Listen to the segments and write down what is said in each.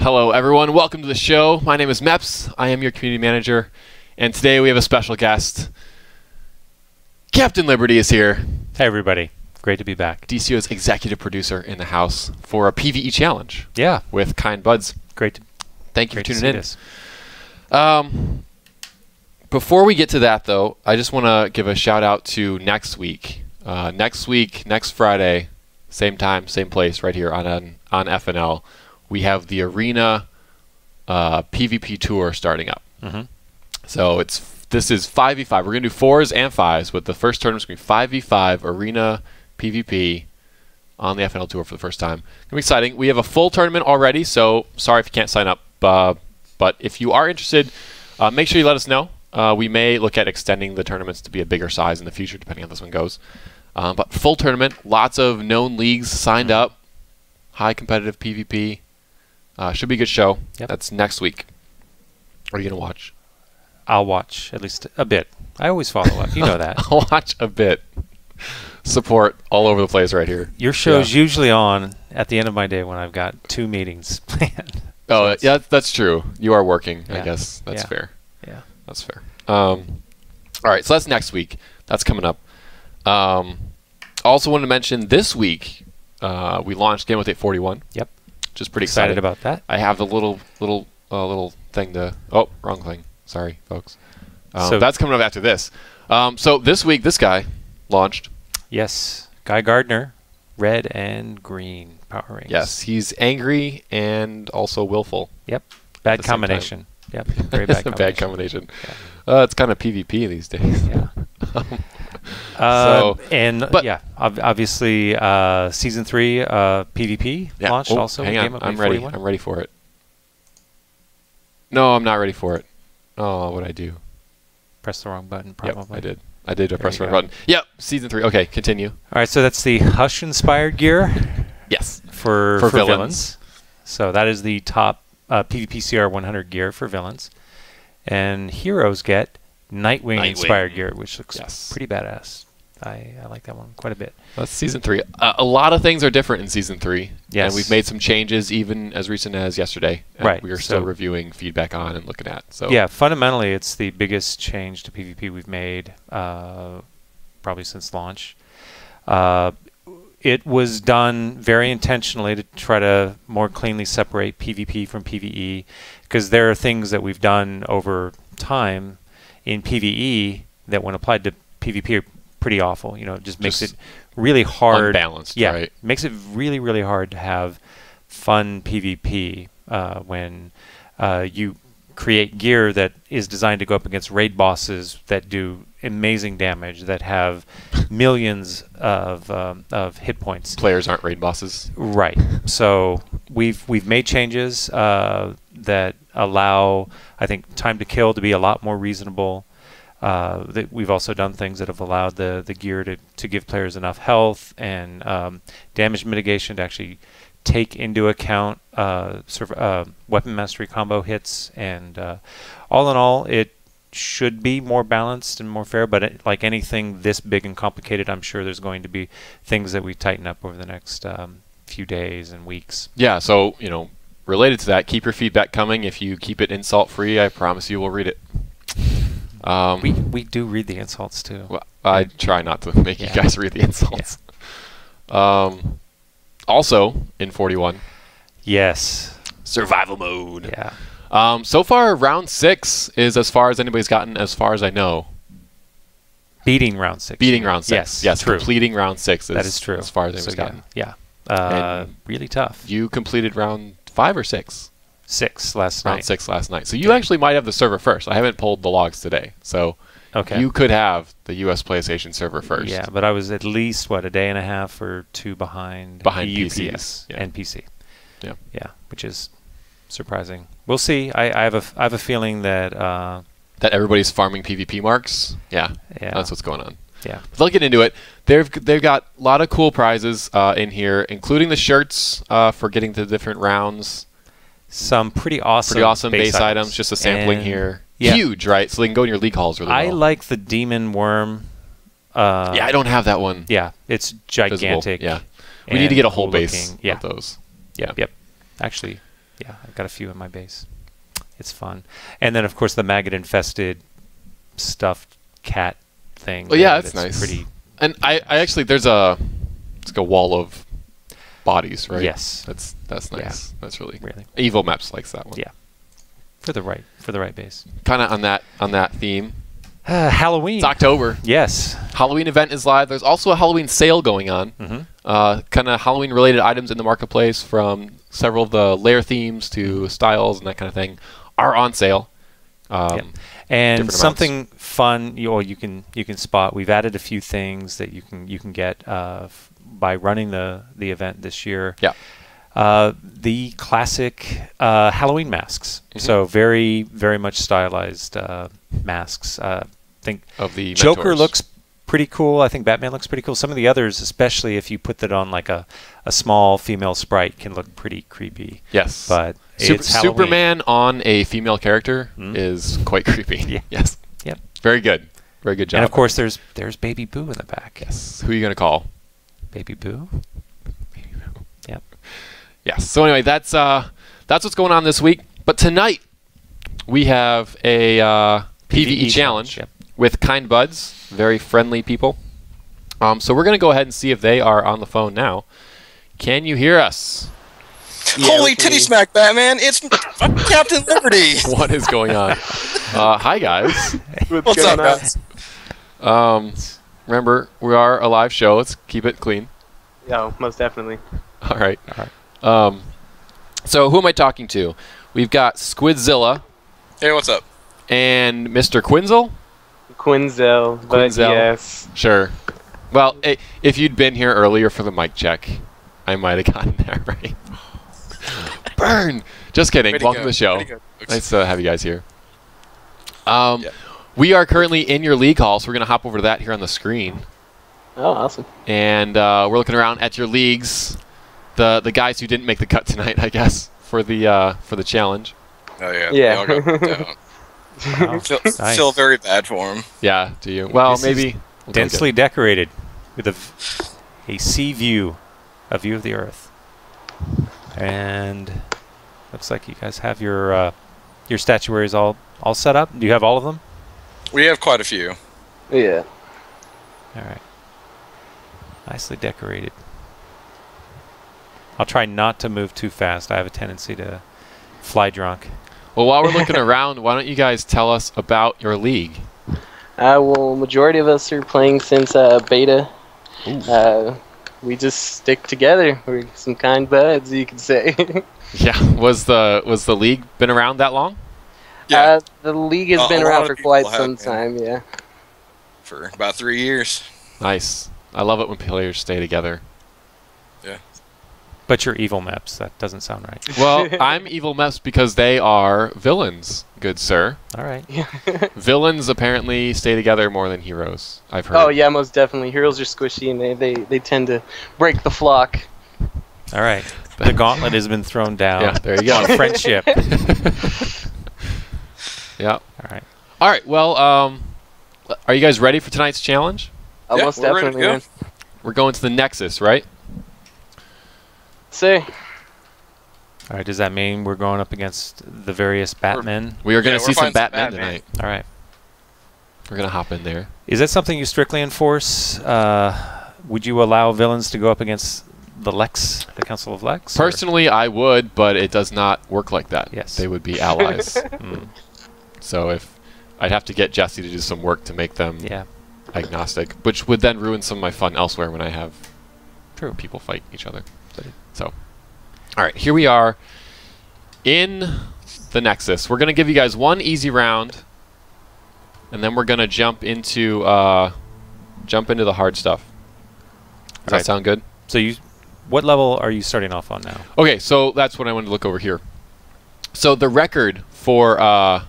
Hello, everyone. Welcome to the show. My name is Meps. I am your community manager, and today we have a special guest. Captain Liberty is here. Hey, everybody. Great to be back. DCUO's executive producer in the house for a PvE challenge. Yeah. With Kind Buds. Great. Thank you for tuning in. Before we get to that, though, I just want to give a shout out to next week. Next Friday, same time, same place, right here on FNL. We have the Arena PvP tour starting up. Mm-hmm. So this is 5v5. We're going to do 4s and 5s, but the first tournament's going to be 5v5 Arena PvP on the FNL tour for the first time. It's going to be exciting. We have a full tournament already, so sorry if you can't sign up. But if you are interested, make sure you let us know. We may look at extending the tournaments to be a bigger size in the future, depending on how this one goes. But full tournament, lots of known leagues signed up, high competitive PvP. Should be a good show. Yep. That's next week. Are you going to watch? I'll watch at least a bit. I always follow up. You know that. I'll watch a bit. Support all over the place right here. Your show's usually on at the end of my day when I've got 2 meetings planned. Oh, yeah, that's true. You are working, Yeah. I guess. That's fair. Yeah. That's fair. All right, so that's next week. That's coming up. Also wanted to mention this week, we launched Game Update 41. Yep. Which is pretty Excited exciting. about that. I have the little thing to... Oh, wrong thing. Sorry, folks. So that's coming up after this. So this week, this guy launched. Yes. Guy Gardner, red and green power rings. Yes, he's angry and also willful. Yep. Bad combination. Yep. Very bad combination. Bad combination. Yeah. It's kind of PvP these days. Yeah. Obviously, season 3 PvP launched also. Hang on, I'm ready. 41. I'm ready for it. No, I'm not ready for it. Oh, what'd I do? Press the wrong button, probably. Yep, I did. I pressed the wrong button. Yep, season 3. Okay, continue. All right, so that's the Hush-inspired gear. Yes. For villains. So that is the top PvP CR 100 gear for villains. And heroes get Nightwing-inspired gear, which looks pretty badass. I like that one quite a bit. That's season 3. A lot of things are different in season 3. Yes. And we've made some changes even as recent as yesterday. Right. We are still reviewing feedback on and looking at. So yeah, fundamentally, it's the biggest change to PvP we've made probably since launch. It was done very intentionally to try to more cleanly separate PvP from PvE, because there are things that we've done over time in PvE that when applied to PvP are pretty awful. You know, it just makes it really hard. Unbalanced, yeah, right. Makes it really, really hard to have fun PvP when you create gear that is designed to go up against raid bosses that do amazing damage, that have millions of hit points. Players aren't raid bosses. Right. So we've made changes that allow, I think, time to kill to be a lot more reasonable. We've also done things that have allowed the gear to give players enough health and damage mitigation to actually take into account weapon mastery combo hits. And all in all, it should be more balanced and more fair. But like anything this big and complicated, I'm sure there's going to be things that we tighten up over the next few days and weeks. Yeah, so, related to that, keep your feedback coming. If you keep it insult-free, I promise you we'll read it. We do read the insults too. Well, I try not to make you guys read the insults. Yeah. Also, in 41. Yes. Survival mode. Yeah. So far, round 6 is as far as anybody's gotten, as far as I know. Beating round 6. Beating round 6. Yes, true. Completing round 6 is, that is true. As far as anybody's gotten. Yeah. Really tough. You completed round 5 or 6? 6 last night. Round 6 last night. So you actually might have the server first. I haven't pulled the logs today. So you could have the US PlayStation server first. Yeah, but I was at least, a day and a half or 2 behind PCs and PC. Yeah. Yeah, which is surprising. We'll see. I have a feeling that that everybody's farming PvP marks. Yeah. That's what's going on. Yeah. They'll get into it. They've got a lot of cool prizes in here, including the shirts for getting to the different rounds. Some pretty awesome base items. Just a sampling here. Yeah. Huge, right? So they can go in your league halls really well. I like the demon worm. Yeah, I don't have that one. Yeah, it's gigantic. Visible. Yeah. We need to get a whole base of those. Yeah. Yep. Actually, Yeah, I've got a few in my base. It's fun. And then, of course, the maggot-infested stuffed cat thing. Oh, yeah, that's nice. Pretty. And I actually, it's like a wall of bodies, right? Yes. That's nice. Yeah. That's really Really. Evil Maps likes that one. Yeah. For the right base. Kind of on that theme. Halloween. It's October. Yes. Halloween event is live. There's also a Halloween sale going on. Kind of Halloween-related items in the marketplace, from several of the layer themes to styles and that kind of thing, are on sale. And something fun you can spot. We've added a few things that you can get by running the event this year. Yeah. The classic Halloween masks. So very, very much stylized masks. I think of the Joker mentors. looks pretty cool. I think Batman looks pretty cool. Some of the others, especially if you put that on like a small female sprite, can look pretty creepy. Yes. But it's Halloween. Superman on a female character is quite creepy. Yeah. Yes. Yep. Very good. Very good job. And of course, there's Baby Boo in the back. Yes. Who are you going to call? Baby Boo. Baby Boo. Yep. Yes. So anyway, that's what's going on this week. But tonight we have a PvE challenge with Kind Buds, very friendly people. So we're going to go ahead and see if they are on the phone now. Can you hear us? Yeah, holy titty smack, Batman! It's Captain Liberty. What is going on? Hi guys. What's up, guys? Remember, we are a live show. Let's keep it clean. Yeah, most definitely. All right. So who am I talking to? We've got Squidzilla. Hey, what's up? And Mr. Quinzel? Quinzel, but yes. Sure. Well, if you'd been here earlier for the mic check, I might have gotten that right. Burn! Just kidding. Welcome to the show. Nice to have you guys here. We are currently in your league hall, so we're going to hop over to that here on the screen. Oh, awesome. And we're looking around at your leagues. The guys who didn't make the cut tonight, I guess, for the challenge. Oh yeah. Yeah. They all got put down. Nice. Feel very bad for him. Yeah. Do you? Well, This maybe is densely decorated with a sea view, a view of the Earth, and looks like you guys have your statuaries all set up. Do you have all of them? We have quite a few. Yeah. All right. Nicely decorated. I'll try not to move too fast. I have a tendency to fly drunk. Well, while we're looking around, why don't you guys tell us about your league? Well, majority of us are playing since beta. We just stick together. We're some kind buds, you could say. Yeah. Was the league been around that long? Yeah. The league has been around for quite some time, yeah. For about 3 years. Nice. I love it when players stay together. Yeah. But you're evil maps. That doesn't sound right. Well, I'm evil Meps because they are villains, good sir. All right. Villains apparently stay together more than heroes, I've heard. Oh, yeah, most definitely. Heroes are squishy, and they tend to break the flock. All right. The gauntlet has been thrown down. Yeah, there you go. On friendship. Yeah. All right. All right. Well, are you guys ready for tonight's challenge? Yeah, Most we're ready to definitely, go. man. We're going to the Nexus, right? Say. All right. Does that mean we're going up against the various Batmen? We are going to Yeah, see we're some fighting some Batman Batman. tonight. All right. We're going to hop in there. Is that something you strictly enforce? Would you allow villains to go up against the Lex, the Council of Lex? or- Personally, I would, but it does not work like that. Yes. They would be allies. Mm, So if I'd have to get Jesse to do some work to make them yeah. agnostic, which would then ruin some of my fun elsewhere when I have True. people fight each other. So, all right, here we are in the Nexus. We're going to give you guys one easy round, and then we're going to jump into the hard stuff. Does that Right. sound good? So what level are you starting off on now? Okay, so that's what I wanted to look over here. So the record for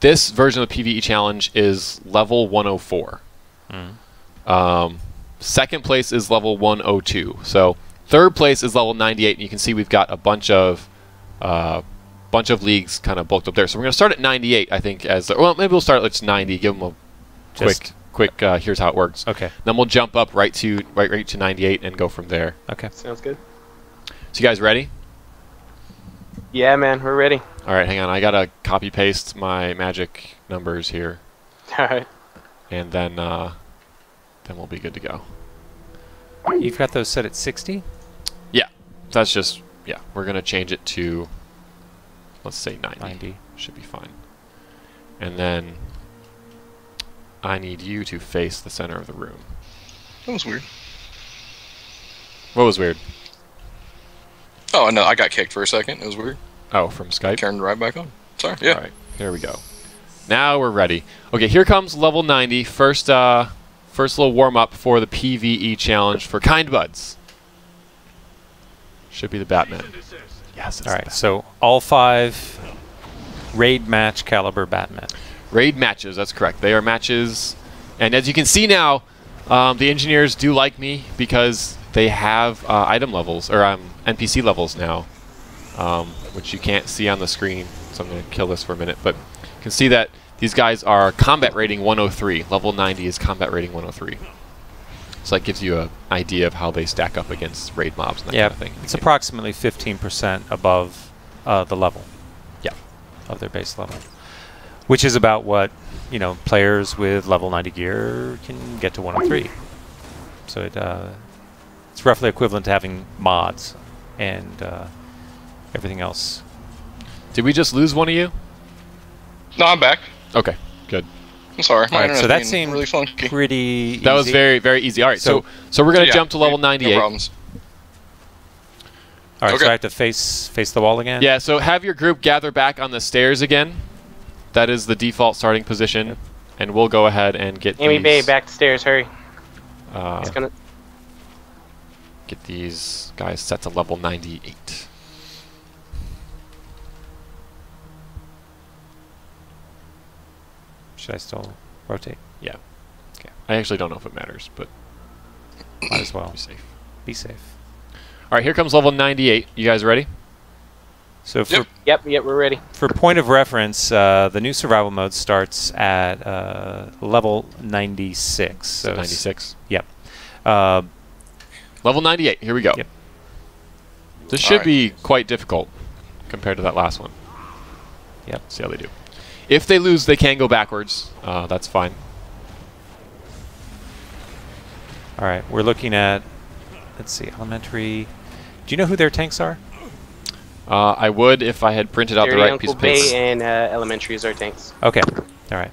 this version of the PvE challenge is level 104. Second place is level 102. So third place is level 98, and you can see we've got a bunch of leagues kind of bulked up there. So we're going to start at 98, I think. Well, maybe we'll start at 90. Give them a quick. Here's how it works. Okay. Then we'll jump up right to 98 and go from there. Okay. Sounds good. So you guys ready? Yeah, man, we're ready. All right, hang on. I gotta copy paste my magic numbers here, All right. and then we'll be good to go. You've got those set at 60? Yeah, that's just We're gonna change it to, let's say 90. 90. Should be fine. And then I need you to face the center of the room. That was weird. What was weird? Oh, no, I got kicked for a second. It was weird. Oh, from Skype? Turned right back on. Sorry. Yeah. All right, here we go. Now we're ready. Okay, here comes level 90. First little warm-up for the PvE challenge for Kind Buds. Should be the Batman. Yes, it's All right, so all 5 raid match caliber Batman. Raid matches, that's correct. They are matches. And as you can see now, the engineers do like me because they have item levels, or NPC levels now, which you can't see on the screen. So I'm going to kill this for a minute. But you can see that these guys are combat rating 103. Level 90 is combat rating 103. So that gives you an idea of how they stack up against raid mobs and that kind of thing. It's approximately 15% above the level. Yeah. Of their base level. Which is about what, players with level 90 gear can get to 103. So it's roughly equivalent to having mods and everything else. Did we just lose one of you? No, I'm back. Okay, good. I'm sorry. My All right, so that internet's seemed really funky. pretty easy. That was very, very easy. All right, so we're going to jump to level 98. No problems. All right, Okay. so I have to face the wall again? Yeah, so have your group gather back on the stairs again. That is the default starting position. Yep. And we'll go ahead and get Amy these, Bay, back the stairs, hurry. It's gonna. get these guys set to level 98. Should I still rotate? Yeah. Okay. I actually don't know if it matters, but Might as well. be safe. Be safe. All right, here comes level 98. You guys ready? So for Yep. Yep, we're ready. for point of reference, the new survival mode starts at level 96. So 96. Yep. Uh, Level 98. Here we go. Yep. This should All be quite difficult compared to that last one. Yep. See how they do. If they lose, they can go backwards. That's fine. all right, we're looking at, let's see, elementary. Do you know who their tanks are? I would if I had printed out the Dirty right Uncle piece of paper. Bay and Elementary is our tanks. Okay. All right.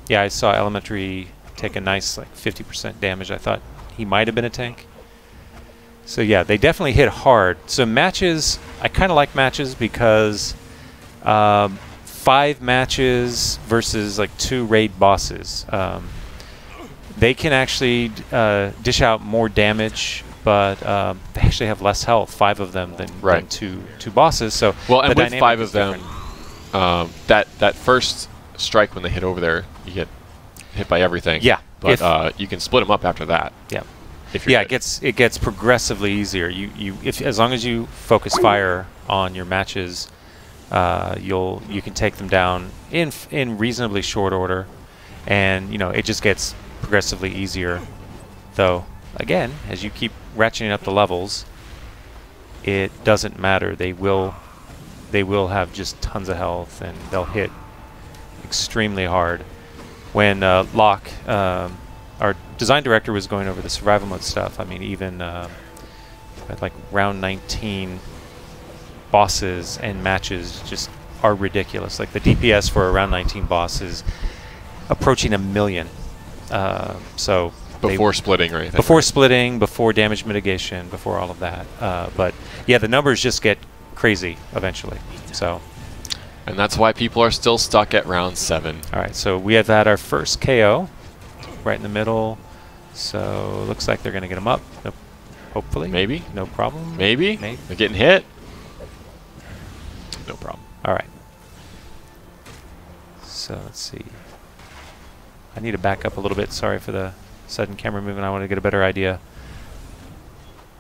Yeah, I saw elementary take a nice 50% damage. I thought he might have been a tank. So yeah, they definitely hit hard. So matches, I kind of like matches because 5 matches versus 2 raid bosses. They can actually dish out more damage, but they actually have less health, 5 of them than two bosses. So Well, and the with dynamic 5 is of them, different. that first strike when they hit over there, you get hit by everything. Yeah. But you can split them up after that. Yeah. If you're Yeah, good. it gets progressively easier. If as long as you focus fire on your matches, you can take them down in reasonably short order, and it just gets progressively easier. Though again, as you keep ratcheting up the levels, it doesn't matter. They will have just tons of health, and they'll hit extremely hard. When Locke, our design director, was going over the survival mode stuff, I mean, even at round 19, bosses and matches just are ridiculous. Like the DPS for a round 19 boss is approaching 1 million. So before splitting or anything. before splitting, before damage mitigation, before all of that. But yeah, the numbers just get crazy eventually. So. And that's why people are still stuck at round 7. All right, so we have had our first KO right in the middle. So looks like they're going to get him up. Nope. Hopefully. Maybe. No problem. Maybe. Maybe. They're getting hit. No problem. All right. So let's see. I need to back up a little bit. Sorry for the sudden camera movement. I want to get a better idea.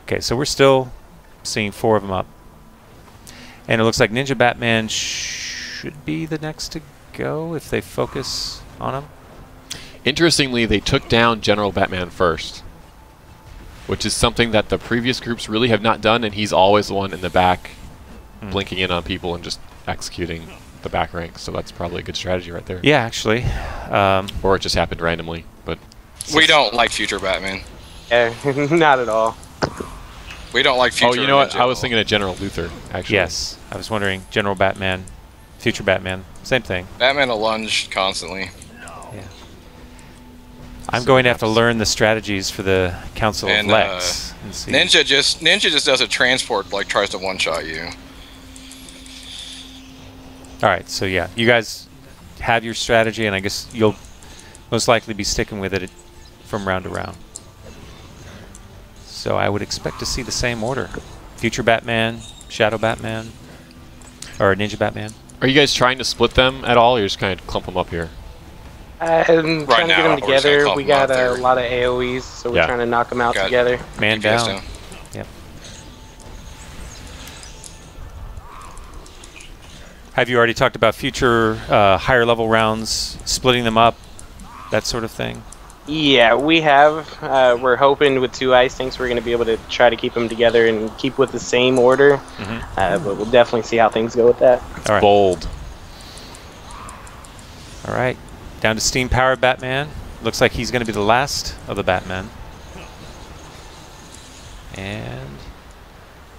Okay, so we're still seeing 4 of them up. And it looks like Ninja Batman should be the next to go if they focus on him. Interestingly, they took down General Batman first. which is something that the previous groups really have not done, and he's always the one in the back blinking in on people and just executing the back ranks. So that's probably a good strategy right there. Yeah, actually. Or it just happened randomly, but We don't like Future Batman. Not at all. We don't like Future. oh, you know what? Ninja I was at all. thinking of General Luther, actually. Yes, I was wondering. General Batman, Future Batman, same thing. Batman will lunge constantly. Yeah. I'm going to have to learn the strategies for the Council And, of Lex. And see. Ninja just does a transport, like tries to one-shot you. All right, so yeah, you guys have your strategy, and I guess you'll most likely be sticking with it from round to round. So I would expect to see the same order. Future Batman, Shadow Batman, or Ninja Batman. Are you guys trying to split them at all, or you're just kind of clump them up here? I'm trying to get now, them we're just gonna together. clump We them out got a there. lot of AoEs, so we're Yeah. trying to knock them out Got it. together. Man DPS down. Yep. Have you already talked about future higher level rounds, splitting them up, that sort of thing? Yeah, we have. We're hoping with 2 ice tanks we're going to be able to try to keep them together and keep with the same order. But we'll definitely see how things go with that. All right. Bold. All right. Down to steam-powered Batman. Looks like he's going to be the last of the Batmen. And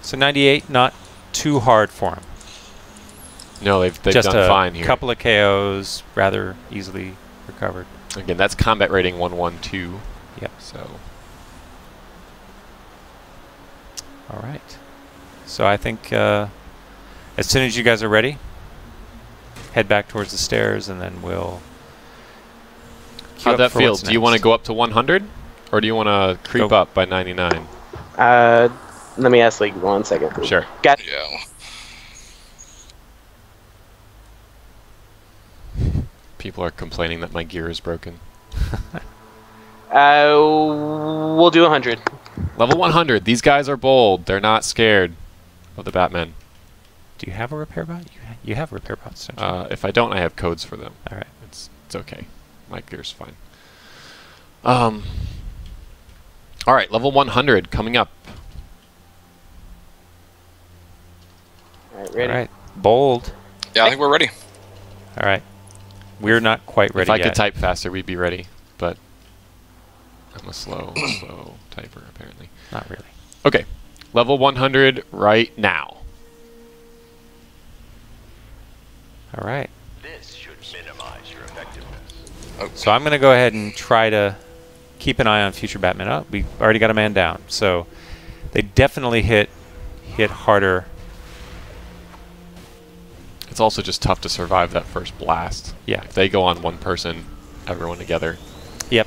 so 98, not too hard for him. No, they've Just done a fine here. couple of KOs, rather easily recovered. Again, that's combat rating 112. Yep. So All right. So I think as soon as you guys are ready, head back towards the stairs, and then we'll queue how'd up that for feel? what's Do you want to next. go up to 100, or do you want to creep Go. up by 99? Let me ask like 1 second. Sure. Got Yeah. People are complaining that my gear is broken. We'll do 100. Level 100. These guys are bold. They're not scared of the Batman. Do you have a repair bot? You have repair bots, don't you? If I don't, I have codes for them. All right. It's okay. My gear's fine. All right, level 100 coming up. All right, ready? All right. Bold. Yeah, I think we're ready. All right. We're not quite ready If I yet. could type faster, we'd be ready. But I'm a slow typer, apparently. Not really. Okay, level 100 right now. All right. This should minimize your effectiveness. So I'm going to go ahead and try to keep an eye on future Batman. Oh, we already got a man down. So they definitely hit harder. It's also just tough to survive that first blast. Yeah. If they go on one person, everyone together. Yep.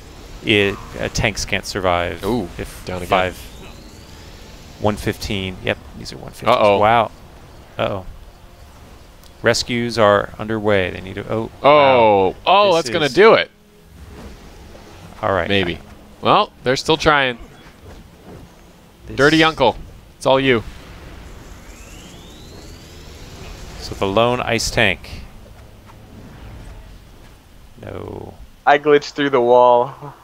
Tanks can't survive. Ooh, If down again. 115. Yep, these are 115s. Uh-oh. Wow. Uh-oh. Rescues are underway. They need to... Oh, Oh, wow. This that's going to is- do it. All right. Maybe. Well, they're still trying. This- Dirty Uncle. It's all you. So the lone ice tank. No. I glitched through the wall.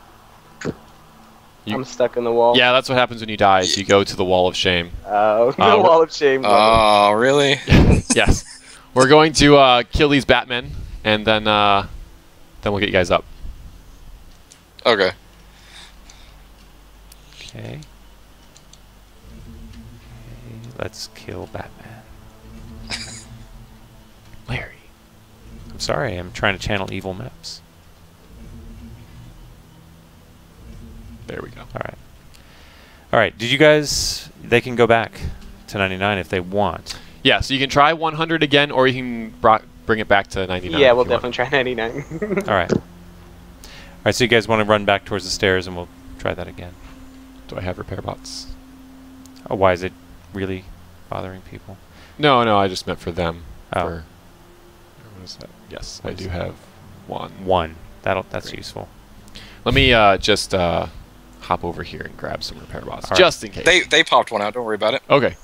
You- I'm stuck in the wall. Yeah, that's what happens when you die. Is you go to the wall of shame. The we're- wall of shame. Oh, really? Yes. We're going to kill these Batmen, and then we'll get you guys up. Okay. Okay. Let's kill Batman. Larry. I'm sorry, I'm trying to channel evil maps. There we go. All right. All right. Did you guys... They can go back to 99 if they want. Yeah, so you can try 100 again, or you can bring it back to 99. Yeah, if we'll you want. definitely try 99. All right. All right, so you guys want to run back towards the stairs, and we'll try that again. Do I have repair bots? Oh, why is it really bothering people? No, I just meant for them. Oh. For, what is that? Yes, What I is do it? have one. One. That's Great. useful. Let me just hop over here and grab some repair bots, All right. just in case. They popped one out. Don't worry about it. Okay.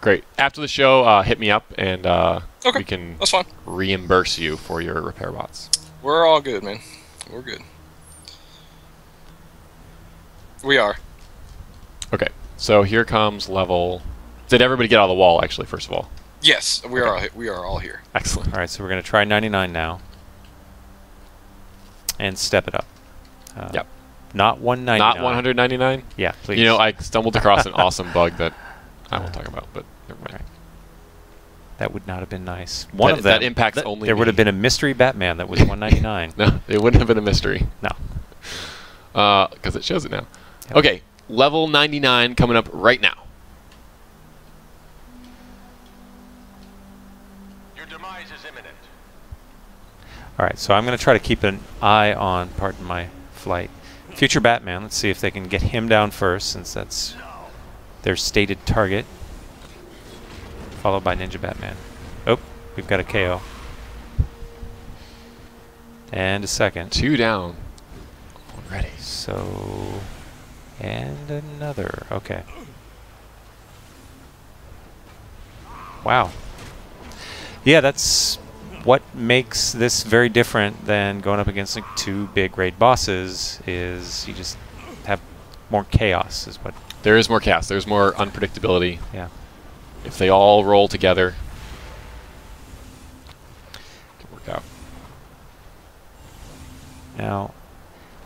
Great. After the show, hit me up, and Okay. we can That's fine. reimburse you for your repair bots. We're all good, man. We're good. We are. Okay, so here comes level. Did everybody get out of the wall? Actually, first of all. Yes, we are all here. Excellent. All right, so we're going to try 99 now. And step it up. Yep. Not 199. Not 199. Yeah, please. You know, I stumbled across an awesome bug that I won't talk about, but never mind. Right. That would not have been nice. That impacts only There would have me. been a mystery Batman that was 199. No, it wouldn't have been a mystery. No. Because it shows it now. Yep. Okay, level 99 coming up right now. Your demise is imminent. All right, so I'm going to try to keep an eye on, pardon my flight, Future Batman. Let's see if they can get him down first, since that's their stated target. Followed by Ninja Batman. Oh, we've got a KO. And a second. 2 down. Already. So, and another. Okay. Wow. Yeah, that's what makes this very different than going up against like 2 big raid bosses. Is you just have more chaos. Is what. There is more chaos. There's more unpredictability. Yeah. If they all roll together, it can work out. Now,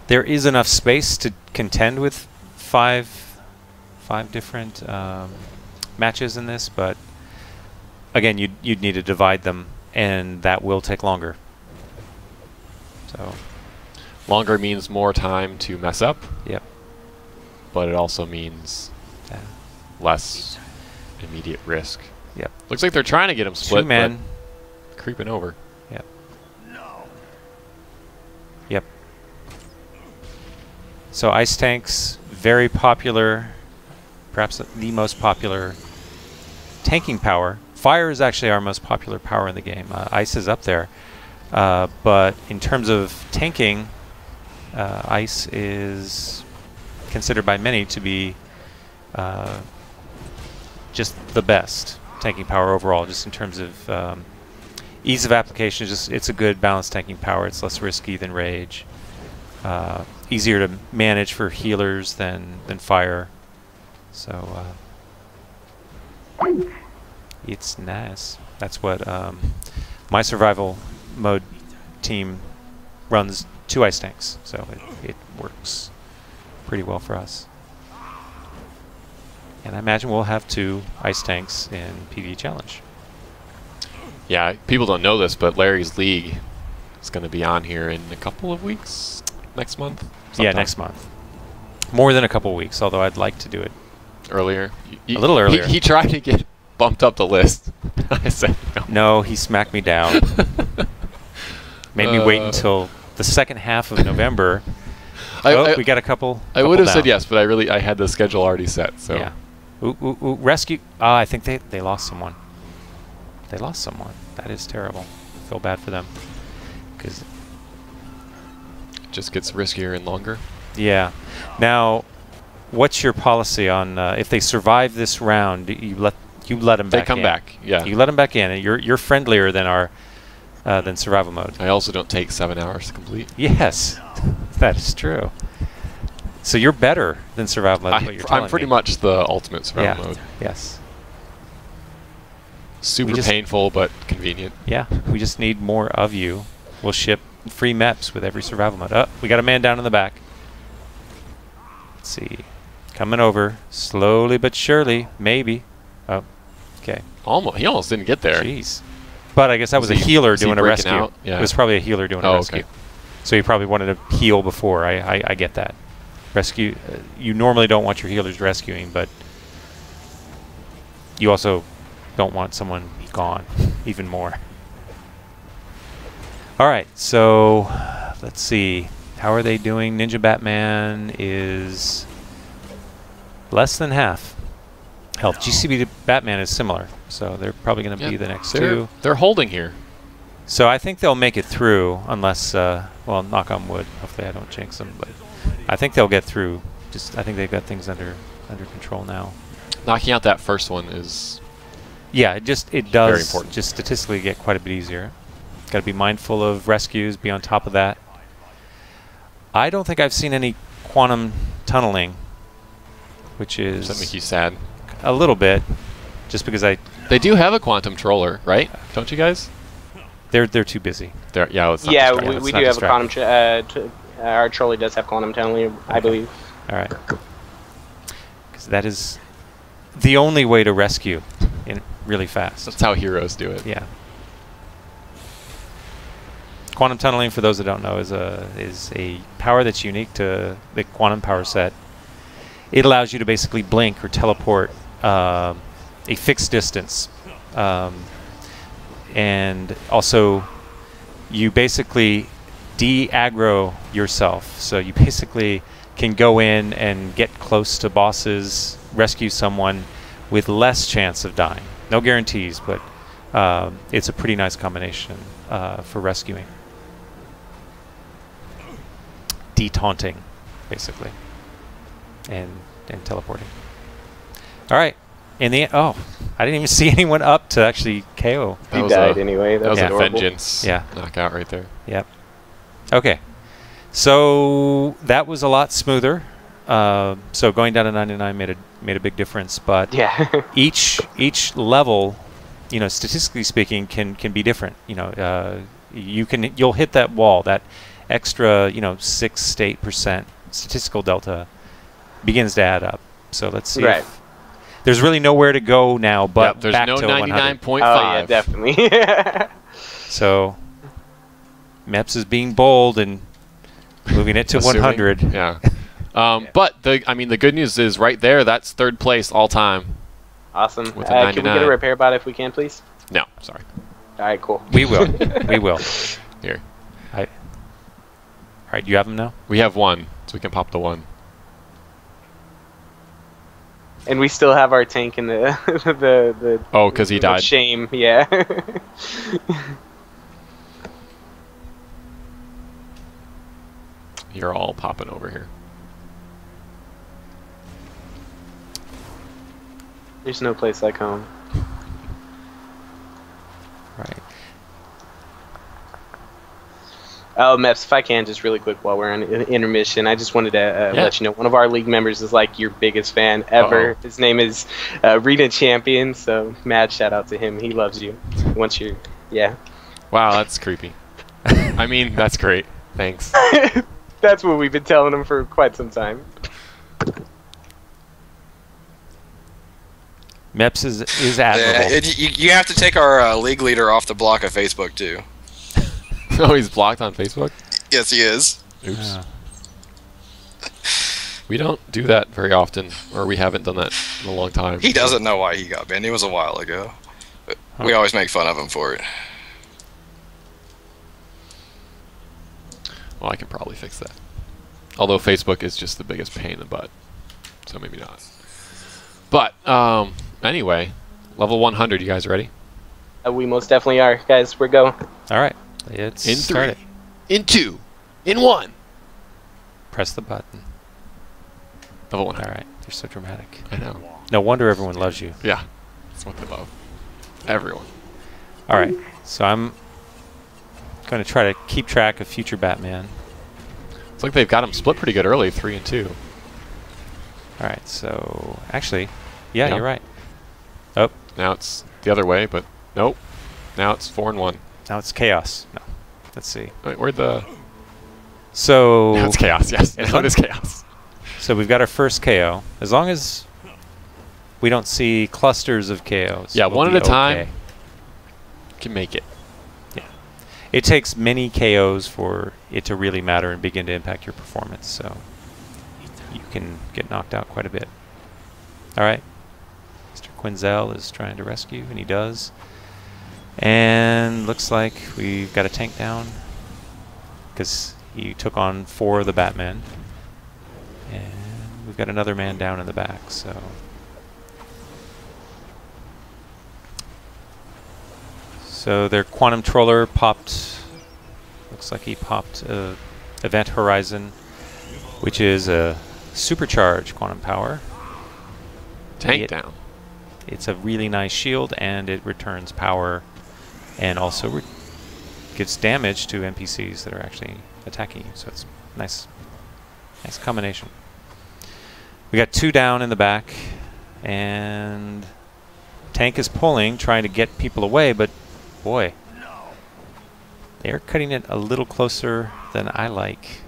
there is enough space to contend with five different matches in this, but again, you'd need to divide them, and that will take longer. So, Longer means more time to mess up, yep. but it also means Yeah. less immediate risk. Yep. Looks like they're trying to get him split, 2 men. but creeping over. Yep. Yep. So ice tanks, very popular, perhaps the most popular tanking power. Fire is actually our most popular power in the game. Ice is up there. But in terms of tanking, ice is considered by many to be just the best tanking power overall, just in terms of ease of application. It's a good balanced tanking power. It's less risky than Rage. Easier to manage for healers than Fire. So it's nice. That's what my survival mode team runs 2 ice tanks, so it works pretty well for us. And I imagine we'll have 2 ice tanks in PvE Challenge. Yeah, people don't know this, but Larry's League is going to be on here in a couple of weeks, next month. Yeah, sometime. next month. More than a couple weeks, although I'd like to do it Earlier. a little earlier. He tried to get bumped up the list. I said no. No, he smacked me down. Made me wait until the second half of November. We got a couple. I would have down. said yes, but I had the schedule already set. So Yeah. Ooh, rescue. I think they lost someone. They lost someone. That is terrible. I feel bad for them. Because it just gets riskier and longer. yeah. Now, what's your policy on if they survive this round? You let them back. They come in. back. Yeah. You let them back in, and you're friendlier than our than survival mode. I also don't take 7 hours to complete. Yes, that is true. So you're better than survival mode. What you're I'm pretty me. much the ultimate survival mode. Yes. Super painful, but convenient. Yeah. We just need more of you. We'll ship free maps with every survival mode. Oh, we got a man down in the back. Let's see. Coming over. Slowly but surely. Maybe. Oh, okay. He almost didn't get there. Jeez. But I guess that was a Was he healer doing a breaking rescue. out? Yeah. It was probably a healer doing a rescue. Okay. So he probably wanted to heal before. I get that. Rescue. You normally don't want your healers rescuing, but you also don't want someone gone even more. All right, so let's see. How are they doing? Ninja Batman is less than half health. GCB Batman is similar, so they're probably going to be the next 2. They're holding here. So I think they'll make it through unless, well, knock on wood. Hopefully I don't jinx them, but I think they'll get through. I think they've got things under control now. Knocking out that first one is Yeah, it does very important. just statistically get quite a bit easier. Got to be mindful of rescues, be on top of that. I don't think I've seen any quantum tunneling which Does that is make you sad? a little bit, just because They do have a quantum troller, right? Don't you guys? they're too busy. Yeah, let's not Yeah, distract. we let's do not have distract. a quantum. Our trolley does have quantum tunneling, I believe. All right. Because that is the only way to rescue in really fast. That's how heroes do it. Yeah. Quantum tunneling, for those that don't know, is a power that's unique to the quantum power set. It allows you to basically blink or teleport a fixed distance, and also you basically de-aggro yourself. So you basically can go in and get close to bosses, rescue someone with less chance of dying. No guarantees, but it's a pretty nice combination for rescuing. De-taunting, basically, and teleporting. All right. In the I didn't even see anyone up to actually KO. That He was died a- anyway. That was Yeah. a vengeance Yeah. knockout right there. Yep. Okay. So that was a lot smoother. So going down to 99 made a big difference, but Yeah. each level, you know, statistically speaking, can be different. You know, you'll hit that wall, that extra, you know, 6 to 8% statistical delta begins to add up. So let's see. Right. If there's really nowhere to go now, but Yep, there's back no to 100. 99.5. Oh yeah, definitely. So Meps is being bold and moving it to Assuming. 100. Yeah. But the good news is right there. That's third place all time. Awesome. With a Can we get 99. a repair bot if we can, please? No, sorry. All right, cool. We will. We will. Here, All right, you have them now? we have one, so we can pop the one. And we still have our tank in the the. Oh, because he the died. Shame, yeah. You're all popping over here. There's no place like home. Right. Oh, Meps, if I can, just really quick while we're on intermission, I just wanted to let you know one of our league members is like your biggest fan ever. Uh-oh. His name is Rena Champion, so mad shout out to him. He loves you. Once you're, yeah. Wow, that's creepy. I mean, that's great. Thanks. That's what we've been telling him for quite some time. Meps is Yeah, admirable. you have to take our league leader off the block of Facebook too. Oh, he's blocked on Facebook? Yes, he is. Oops. Yeah. We don't do that very often, or we haven't done that in a long time. He doesn't know why he got banned. It was a while ago. But we always make fun of him for it. Well, I can probably fix that. Although Facebook is just the biggest pain in the butt. So maybe not. But, anyway, level 100, you guys ready? We most definitely are. Guys, we're go. All right. It's In started. 3, in 2, in 1. Press the button. Level All 100. right. You're so dramatic. I know. No wonder everyone loves you. Yeah. That's what they love. Everyone. All right. So I'm going to try to keep track of future Batman. It's like they've got them split pretty good early, 3 and 2. All right. So actually, yeah, Yeah. you're right. Oh, Now it's the other way, but nope. Now it's 4 and 1. now it's chaos. No. Let's see. Wait, where'd the... So Now it's chaos, yes. It's Now fun. it is chaos. So we've got our first KO. As long as we don't see clusters of KOs. Yeah, we'll one be at a time. okay. Can make it. It takes many KOs for it to really matter and begin to impact your performance. So you can get knocked out quite a bit. All right. Mr. Quinzel is trying to rescue, and he does. And looks like we've got a tank down because he took on 4 of the Batmen. And we've got another man down in the back. So their quantum troller popped. Looks like he popped Event Horizon, which is a supercharged quantum power. Tank It- down. It's a really nice shield, and it returns power, and also gives damage to NPCs that are actually attacking you. So it's nice combination. We got 2 down in the back, and tank is pulling, trying to get people away, but boy, they're cutting it a little closer than I like,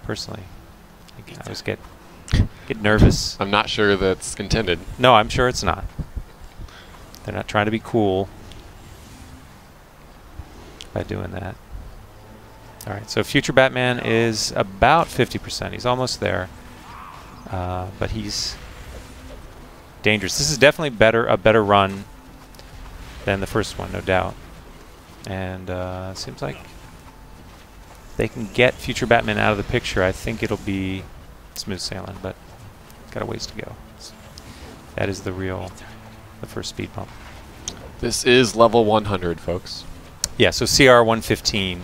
personally. I always get nervous. I'm not sure that's intended. No, I'm sure it's not. They're not trying to be cool by doing that. All right, so Future Batman is about 50%. He's almost there, but he's dangerous. This is definitely a better run than the first one, no doubt. And it seems like they can get Future Batman out of the picture. I think it'll be smooth sailing, but got a ways to go. That is the first speed bump. This is level 100, folks. Yeah, so CR 115.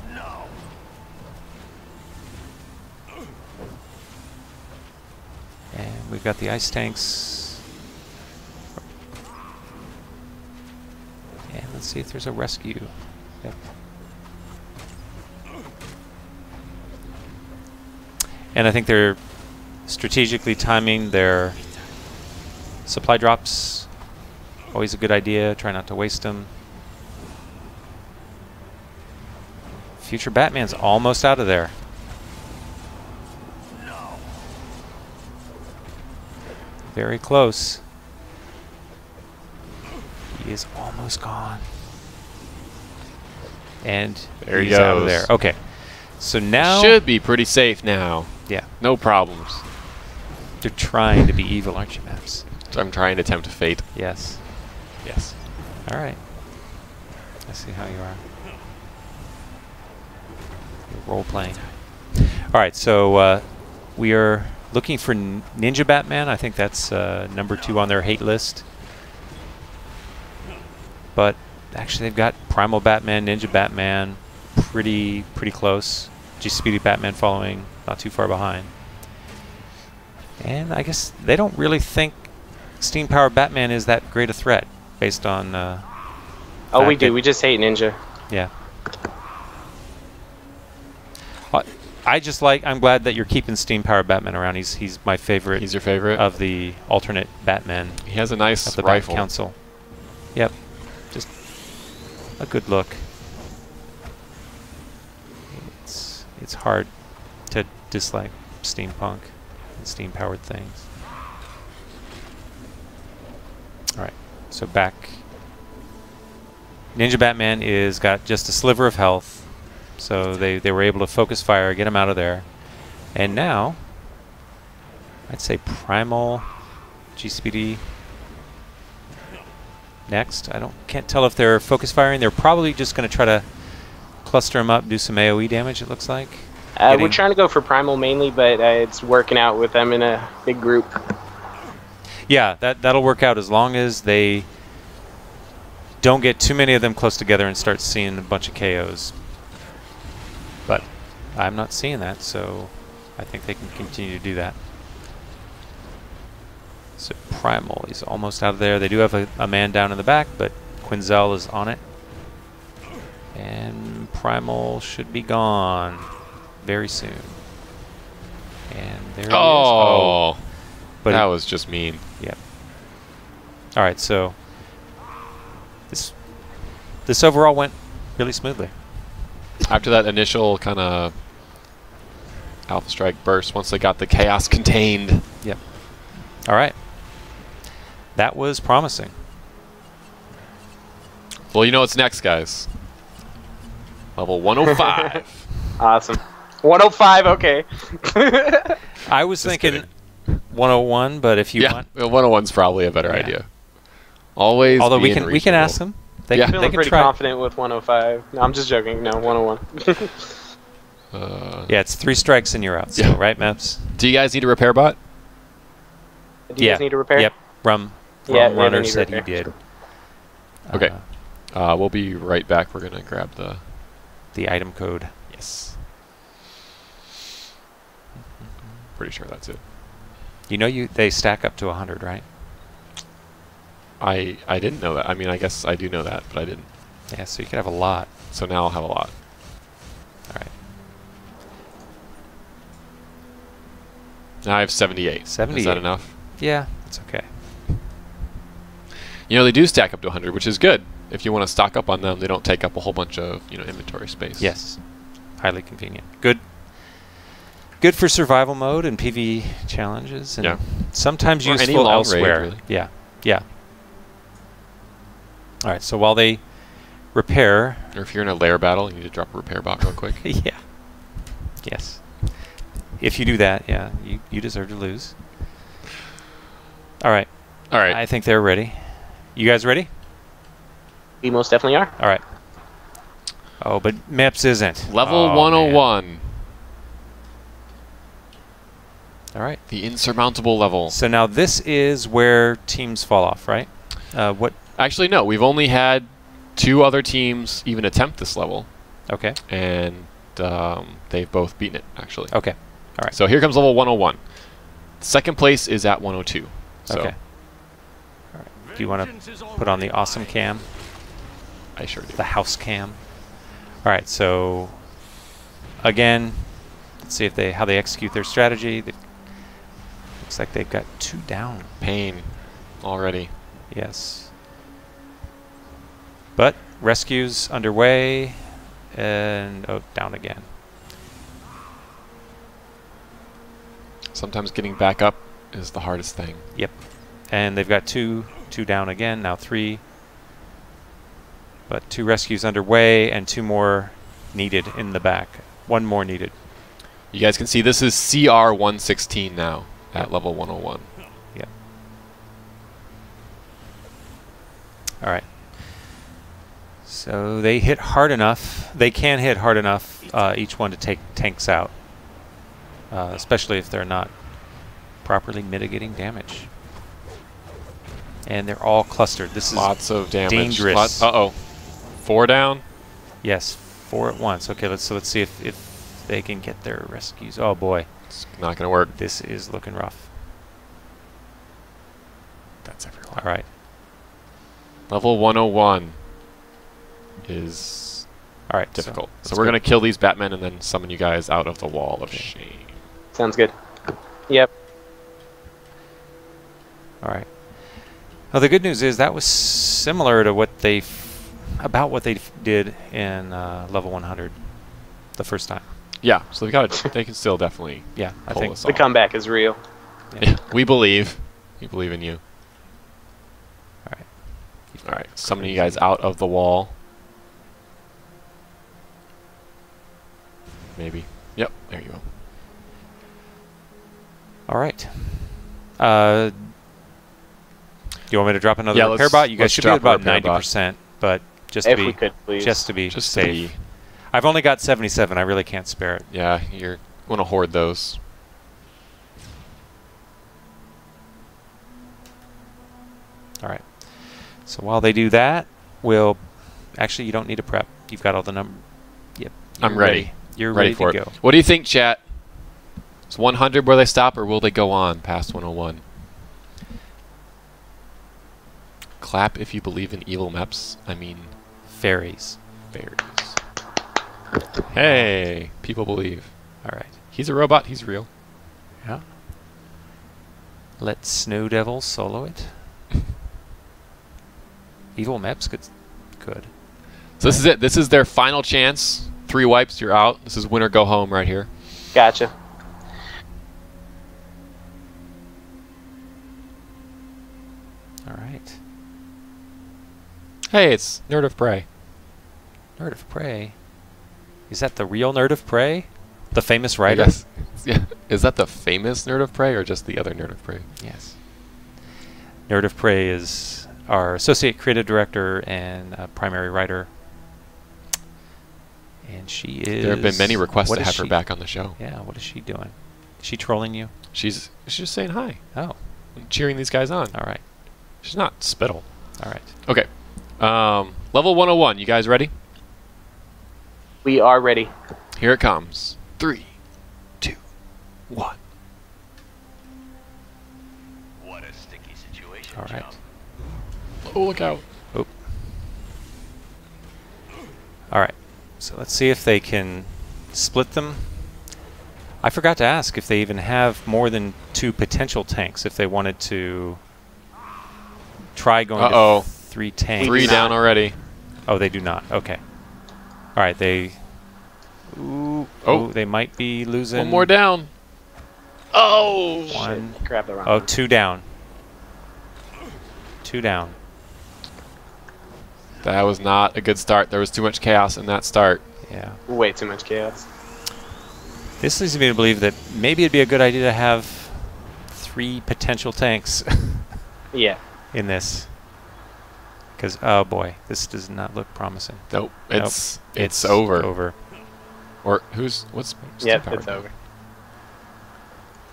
And we've got the ice tanks. And let's see if there's a rescue. Yep. And I think they're strategically timing their supply drops. Always a good idea. Try not to waste them. Future Batman's almost out of there. Very close. He is almost gone. And there he he's out of goes. there. Okay. So now Should be pretty safe now. yeah, No problems. they're trying to be evil, aren't you, Maps? I'm trying to tempt fate. Yes. Yes. All right. I see how you are. You're role playing. All right, so we are looking for Ninja Batman. I think that's number 2 on their hate list. But actually, they've got Primal Batman, Ninja Batman, pretty close. G-Speedy Batman following, not too far behind. And I guess they don't really think Steam Powered Batman is that great a threat, based on. Oh, we do. We just hate Ninja. Yeah. I'm glad that you're keeping Steam Powered Batman around. He's my favorite. He's your favorite? Of the alternate Batman. He has a nice of the rifle. Bat Council. Yep. Just a good look. It's hard to dislike steampunk and steam powered things. All right. So back. Ninja Batman is got just a sliver of health. So they were able to focus fire, get him out of there. And now, I'd say Primal, G-Speedy next. Can't tell if they're focus firing. They're probably just going to try to cluster him up, do some AoE damage, it looks like. We're trying to go for Primal mainly, but it's working out with them in a big group. Yeah, that'll work out as long as they don't get too many of them close together and start seeing a bunch of KOs. But I'm not seeing that, so I think they can continue to do that. So Primal is almost out of there. They do have a man down in the back, but Quinzel is on it. And Primal should be gone very soon. And there he is. Oh, but that was just mean. Yep. All right, so this overall went really smoothly. After that initial kind of Alpha Strike burst, once they got the chaos contained. Yep. All right. That was promising. Well, you know what's next, guys. Level 105. Awesome. 105, okay. I was thinking 101, but if you want, 101's probably a better idea. Always. Although we being can ask them. They I'm feeling can pretty try. confident with 105. No, I'm just joking. No, 101. Yeah, it's 3 strikes and you're out. So, right, Maps? Do you guys need a repair bot? Do you guys need a repair? Yep. Rum Runner said he did. Okay. We'll be right back. We're going to grab the item code. Yes. Pretty sure that's it. You know they stack up to 100, right? I didn't know that. I mean, I guess I do know that, but I didn't. Yeah, so you could have a lot. So now I'll have a lot. All right. Now I have 78. 78. Is that enough? Yeah, it's okay. You know, they do stack up to 100, which is good. If you want to stock up on them, they don't take up a whole bunch of inventory space. Yes, highly convenient. Good. Good for survival mode and PvE challenges, and sometimes or any useful long elsewhere. raid, really. Yeah, yeah. All right, so while they repair, Or if you're in a lair battle, you need to drop a repair bot real quick. yeah, yes. If you do that, yeah, you deserve to lose. All right. All right. I think they're ready. You guys ready? We most definitely are. All right. Oh, but Meps isn't. Level Oh, 101. man. All right. The insurmountable level. So now this is where teams fall off, right? What? Actually, no. We've only had 2 other teams even attempt this level. Okay. And they've both beaten it, actually. Okay. All right. So here comes level 101. Second place is at 102. So Okay. All right. Do you want to put on the awesome cam? I sure do. The house cam. All right. So again, let's see if how they execute their strategy. Looks like they've got 2 down. Pain already. Yes. But rescues underway, and down again. Sometimes getting back up is the hardest thing. Yep. And they've got two down again, now 3. But 2 rescues underway and 2 more needed in the back. 1 more needed. You guys can see this is CR 116 now at level 101. Yep. All right. So they hit hard enough. They can hit hard enough, each one to take tanks out. Especially if they're not properly mitigating damage. And they're all clustered. This is lots of damage. dangerous. Uh-oh. 4 down? Yes, 4 at once. Okay, let's see if they can get their rescues. Oh boy. It's not going to work. This is looking rough. That's everyone. All right. Level 101 is All right. difficult. So So we're going to kill these Batmen and then summon you guys out of the wall of shame. Sounds good. Yep. All right. Well, the good news is that was similar to what about what they did in level 100 the first time. Yeah, so they can still definitely Yeah, I pull think this The off. comeback is real. Yeah. We believe. We believe in you. All right. All right, summoning you guys out of the wall. Maybe. Yep, there you go. All right. Do you want me to drop another Yeah, repair bot? You guys let's should be drop at about a repair bot. 90%, but just If to we be could, please. just to be Just to safe. be- I've only got 77. I really can't spare it. Yeah, you want to hoard those. All right. So while they do that, we'll actually you don't need a prep. You've got all the number. Yep. I'm you're ready. You're Ready ready for to it. go. What do you think, chat? Is 100 where they stop, or will they go on past 101? Clap if you believe in evil maps. I mean, Fairies. fairies. Hey, people believe. All right. He's a robot. He's real. Yeah. Let Snow Devil solo it. Evil Maps good. So this is it. This is their final chance. 3 wipes, you're out. This is win or go home right here. Gotcha. All right. Hey, it's Nerd of Prey. Nerd of Prey. Is that the real Nerd of Prey? The famous I writer? guess. Yeah. Is that the famous Nerd of Prey or just the other Nerd of Prey? Yes. Nerd of Prey is our associate creative director and primary writer. And she is... There have been many requests what to is have her she- back on the show. Yeah, what is she doing? Is she trolling you? She's just saying hi. Oh, And cheering these guys on. all right. She's not spittle. All right. Okay. Level 101. You guys ready? We are ready. Here it comes. 3, 2, 1. What a sticky situation, All right. chum. Oh, look out. Oh. All right. So let's see if they can split them. I forgot to ask if they even have more than 2 potential tanks. If they wanted to try going to 3 tanks. 3 down already. Oh, they do not. Okay. All right. They. Ooh, they might be losing. 1 more down. Oh! 1. Shit, grab the wrong Oh, one. 2 down. 2 down. That was not a good start. There was too much chaos in that start. Yeah. Way too much chaos. This leads me to believe that maybe it'd be a good idea to have 3 potential tanks Yeah. in this. Because, oh boy, this does not look promising. Nope. It's It's over. Over. Or what's Yep, Steam it's Power? over.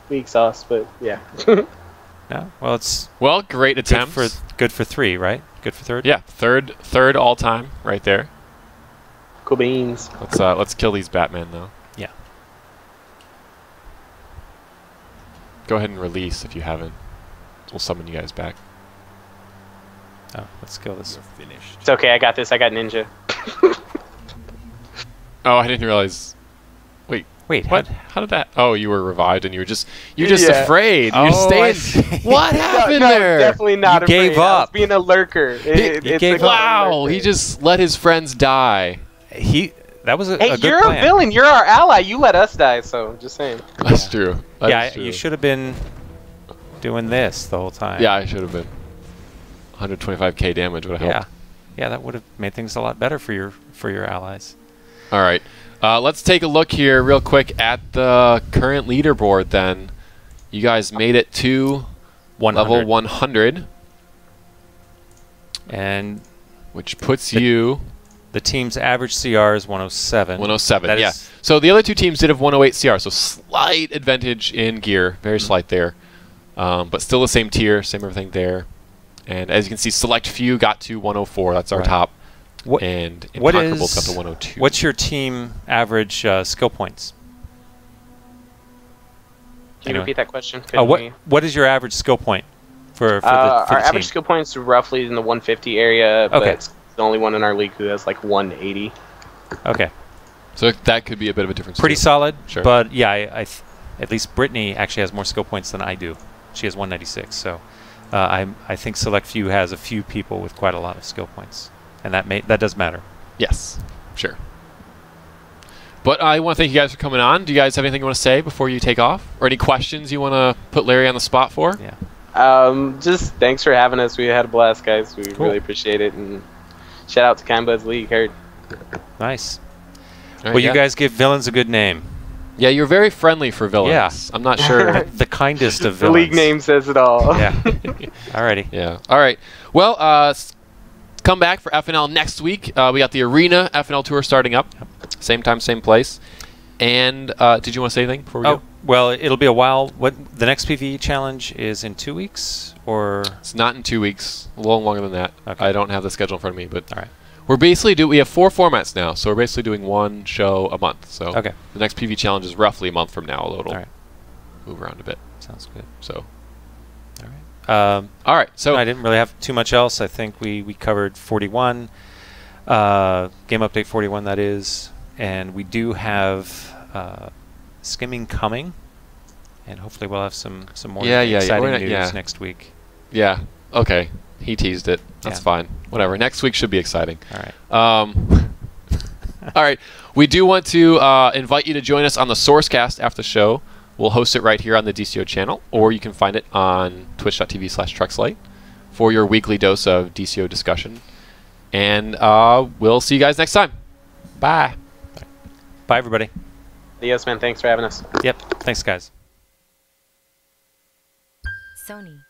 Weak sauce, but yeah. No? Well, it's Well, great good attempts. for 3, right? Good for 3rd? Yeah, third all time right there. Cool beans. Let's kill these Batman though. Yeah. Go ahead and release if you haven't. We'll summon you guys back. Oh, let's kill this. Finished. It's okay, I got this. I got ninja. Oh, I didn't realize. Wait, What? How did that? Oh, you were revived and you're just afraid. You're Oh, I staying. see. What happened no, there? definitely not You gave afraid. I was up. being a lurker. You gave up. Wow, he just let his friends die. That was a Hey, good you're plan. a villain. You're our ally. You let us die, so just saying. That's true. That Yeah, is true. you should have been doing this the whole time. Yeah, I should have been. 125k damage would have Yeah. helped. Yeah, that would have made things a lot better for your allies. All right. Let's take a look here real quick at the current leaderboard then. You guys made it to 100. level 100, And which puts you the team's average CR is 107. 107. That Yeah. is- So the other 2 teams did have 108 CR, so slight advantage in gear, very slight there. But still the same tier, same everything there. And as you can see, Select Few got to 104. That's our Right. top. What- And what Inconquerable's got is- to 102. What's your team average skill points? Can you repeat that question? What is your average skill point for the Our team? average skill points are roughly in the 150 area, but Okay. it's the only one in our league who has like 180. Okay. So that could be a bit of a difference. Pretty too. solid. Sure. But yeah, at least Brittany actually has more skill points than I do. She has 196. So I think Select Few has a few people with quite a lot of skill points, and that does matter. Yes, sure. But I want to thank you guys for coming on. Do you guys have anything you want to say before you take off? Or any questions you want to put Larry on the spot for? Yeah. Just thanks for having us. We had a blast, guys. We Cool. really appreciate it. And shout out to Kinebud's League. Heard. Nice. All right, Well, yeah. you guys give villains a good name. Yeah, you're very friendly for villains. Yeah. I'm not sure. The kindest of The villains. league name says it all. Yeah. Alrighty. Yeah. All right. Well, come back for FNL next week. We got the Arena FNL Tour starting up. Same time, same place. And did you want to say anything before we go? Well, it'll be a while. What the next PvE challenge is in 2 weeks, or It's not in 2 weeks. A little longer than that. Okay. I don't have the schedule in front of me, but all right. we're basically we have 4 formats now, so we're basically doing 1 show a month. So Okay. the next PvE challenge is roughly a month from now. Although it'll All right. move around a bit. Sounds good. So All right. all right. So I didn't really have too much else. I think we covered 41, game update 41 that is, and we do have skimming coming, and hopefully we'll have some more exciting We're not- news next week. yeah. Okay. He teased it. That's Yeah. fine. Whatever. Next week should be exciting. All right. All right. We do want to invite you to join us on the Sourcecast after the show. We'll host it right here on the DCO channel, or you can find it on twitch.tv/TruxLight for your weekly dose of DCO discussion. And we'll see you guys next time. Bye. Bye, everybody. Adios, man. Thanks for having us. Yep. Thanks, guys. Sony.